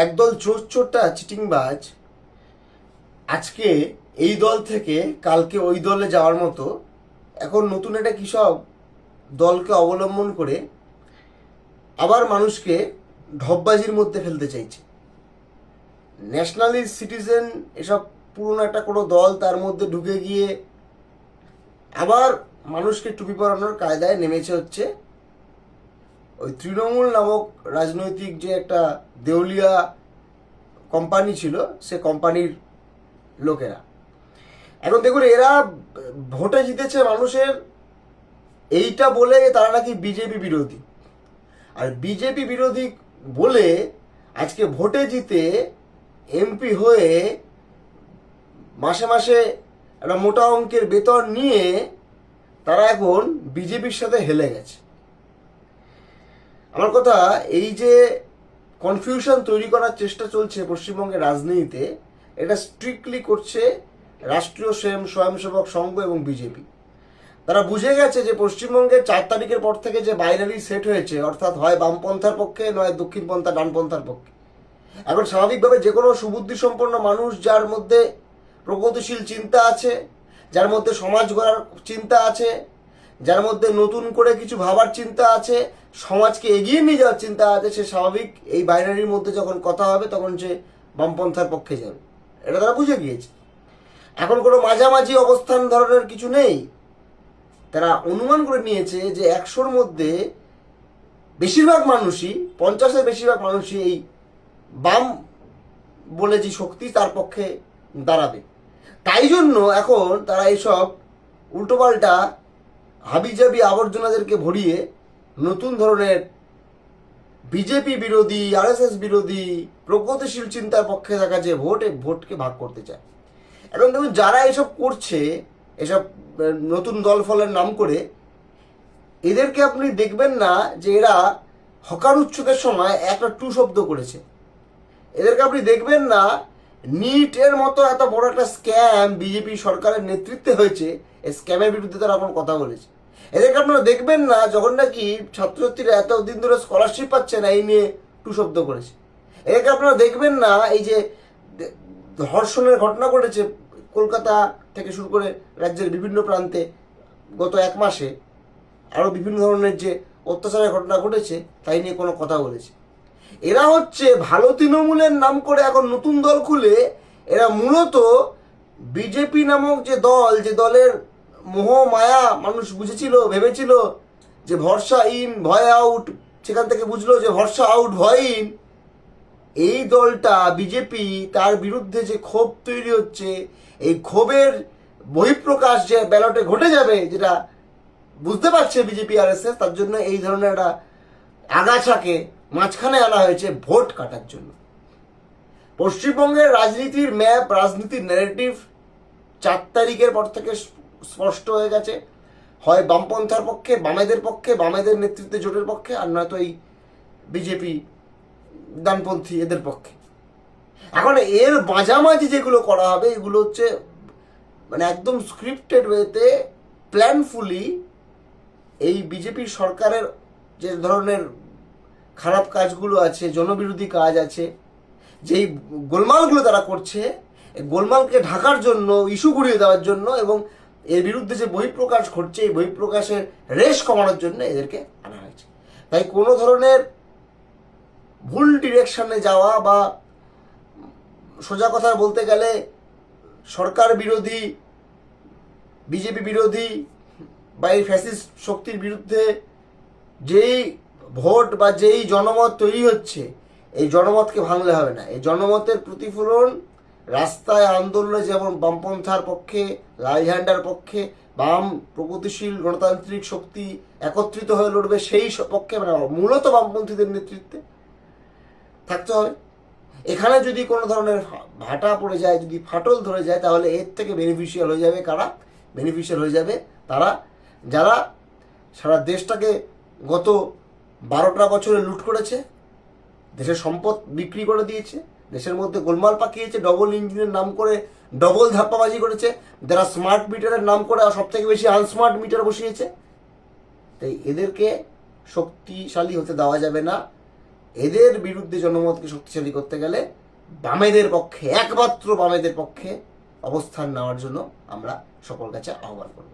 একদল চোর চোরটা চিটিংবাজ আজকে এই দল থেকে কালকে ওই দলে যাওয়ার মতো এখন নতুন একটা কৃষক দলকে অবলম্বন করে আবার মানুষকে ঢপবাজির মধ্যে ফেলতে চাইছে। ন্যাশনালিস্ট সিটিজেন এসব পুরনো একটা কোনো দল তার মধ্যে ঢুকে গিয়ে আবার মানুষকে টুপি পরানোর কায়দায় নেমেছে হচ্ছে ওই তৃণমূল নামক রাজনৈতিক যে একটা দেউলিয়া কোম্পানি ছিল সে কোম্পানির লোকেরা। এখন দেখুন, এরা ভোটে জিতেছে মানুষের এইটা বলে তারা নাকি বিজেপি বিরোধী, আর বিজেপি বিরোধী বলে আজকে ভোটে জিতে এমপি হয়ে মাসে মাসে একটা মোটা অঙ্কের বেতন নিয়ে তারা এখন বিজেপির সাথে হেলে গেছে। আমার কথা, এই যে কনফিউশন তৈরি করার চেষ্টা চলছে পশ্চিমবঙ্গের রাজনীতিতে, এটা স্ট্রিক্টলি করছে রাষ্ট্রীয় স্বয়ংসেবক সংঘ এবং বিজেপি। তারা বুঝে গেছে যে পশ্চিমবঙ্গের 4 তারিখের পর থেকে যে বাইনারি সেট হয়েছে, অর্থাৎ হয় বামপন্থার পক্ষে নয় দক্ষিণপন্থা ডানপন্থার পক্ষে। এখন স্বাভাবিকভাবে যে কোনো সুবুদ্ধি সম্পন্ন মানুষ, যার মধ্যে প্রগতিশীল চিন্তা আছে, যার মধ্যে সমাজ গড়ার চিন্তা আছে, যার মধ্যে নতুন করে কিছু ভাবার চিন্তা আছে, সমাজকে এগিয়ে নিয়ে যাওয়ার চিন্তা আছে, সে স্বাভাবিক এই বাইনারির মধ্যে যখন কথা হবে তখন সে বামপন্থার পক্ষে যাবে। এটা তারা বুঝে গিয়েছে। এখন কোনো মাঝামাঝি অবস্থান ধরনের কিছু নেই। তারা অনুমান করে নিয়েছে যে 100-র মধ্যে বেশিরভাগ মানুষই, 50-এর বেশিরভাগ মানুষই এই বাম বলে যে শক্তি তার পক্ষে দাঁড়াবে। তাই জন্য এখন তারা এইসব উল্টোপাল্টা হাবিজাবি আবর্জনাদেরকে ভরিয়ে নতুন ধরনের বিজেপি বিরোধী, আরএসএস বিরোধী, প্রগতিশীল চিন্তার পক্ষে থাকা যে ভোটকে ভাগ করতে চায়। এখন দেখুন, যারা এসব করছে, এসব নতুন দল ফলের নাম করে, এদেরকে আপনি দেখবেন না যে এরা হকার উচ্ছেদের সময় একটা টু শব্দ করেছে। এদেরকে আপনি দেখবেন না নিটের মতো এত বড় একটা স্ক্যাম বিজেপি সরকারের নেতৃত্বে হয়েছে, এই স্ক্যামের বিরুদ্ধে তারা এখন কথা বলেছে। এদেরকে আপনারা দেখবেন না যখন নাকি ছাত্রছাত্রীরা এতদিন ধরে স্কলারশিপ পাচ্ছে না, এই নিয়ে টু শব্দ করেছে। এদেরকে আপনারা দেখবেন না এই যে ধর্ষণের ঘটনা ঘটেছে কলকাতা থেকে শুরু করে রাজ্যের বিভিন্ন প্রান্তে গত 1 মাসে, আরও বিভিন্ন ধরনের যে অত্যাচারের ঘটনা ঘটেছে তাই নিয়ে কোনো কথা বলেছে। এরা হচ্ছে ভালো তৃণমূলের নাম করে এখন নতুন দল খুলে এরা মূলত বিজেপি নামক যে দল, যে দলের মোহ মায়া মানুষ বুঝেছিল, ভেবেছিল যে ভরসা ইন ভয় আউট, সেখান থেকে বুঝলো যে ভরসা আউট ভয় ইন। এই দলটা বিজেপি, তার বিরুদ্ধে যে ক্ষোভ তৈরি হচ্ছে, এই ক্ষোভের বহিঃপ্রকাশ যে ব্যালটে ঘটে যাবে, যেটা বুঝতে পারছে বিজেপি আরএসএস, তার জন্য এই ধরনের একটা আগাছাকে মাঝখানে আনা হয়েছে ভোট কাটার জন্য। পশ্চিমবঙ্গের রাজনীতির ম্যাপ, রাজনীতির ন্যারেটিভ 4 তারিখের পর থেকে স্পষ্ট হয়ে গেছে। হয় বামপন্থার পক্ষে, বামেদের পক্ষে, বামেদের নেতৃত্বে জোটের পক্ষে, আর নয়তো এই বিজেপি ডানপন্থী এদের পক্ষে। এখন এর মাঝামাঝি যেগুলো করা হবে, এগুলো হচ্ছে মানে একদম স্ক্রিপ্টেড ওয়েতে, প্ল্যানফুলি এই বিজেপির সরকারের যে ধরনের খারাপ কাজগুলো আছে, জনবিরোধী কাজ আছে, যেই গোলমালগুলো তারা করছে, এই গোলমালকে ঢাকার জন্য, ইস্যু ঘুরিয়ে দেওয়ার জন্য এবং এর বিরুদ্ধে যে বহিঃপ্রকাশ ঘটছে, এই বহিঃপ্রকাশের রেশ কমানোর জন্য এদেরকে আনা হয়েছে। তাই কোনো ধরনের ভুল ডিরেকশনে যাওয়া বা সোজা কথা বলতে গেলে সরকার বিরোধী, বিজেপি বিরোধী বা এই ফ্যাসিস্ট শক্তির বিরুদ্ধে যেই ভোট বা যেই জনমত তৈরি হচ্ছে, এই জনমতকে ভাঙলে হবে না। এই জনমতের প্রতিফলন রাস্তায় আন্দোলনে যেমন বামপন্থার পক্ষে, লাল ঝান্ডার পক্ষে, বাম প্রগতিশীল গণতান্ত্রিক শক্তি একত্রিত হয়ে লড়বে, সেই পক্ষে মানে মূলত বামপন্থীদের নেতৃত্বে থাকতে হবে। এখানে যদি কোনো ধরনের ভাটা পড়ে যায়, যদি ফাটল ধরে যায়, তাহলে এর থেকে বেনিফিশিয়াল হয়ে যাবে কারা? বেনিফিশিয়াল হয়ে যাবে তারা যারা সারা দেশটাকে গত 12টা বছরে লুট করেছে, দেশের সম্পদ বিক্রি করে দিয়েছে, দেশের মধ্যে গোলমাল পাকিয়েছে, ডবল ইঞ্জিনের নাম করে ডবল ধাপ্পাবাজি করেছে, যারা স্মার্ট মিটারের নাম করে সব থেকে বেশি আনস্মার্ট মিটার বসিয়েছে। তাই এদেরকে শক্তিশালী হতে দেওয়া যাবে না। এদের বিরুদ্ধে জনমতকে শক্তিশালী করতে গেলে বামেদের পক্ষে, একমাত্র বামেদের পক্ষে অবস্থান নেওয়ার জন্য আমরা সকল কাছে আহ্বান করব।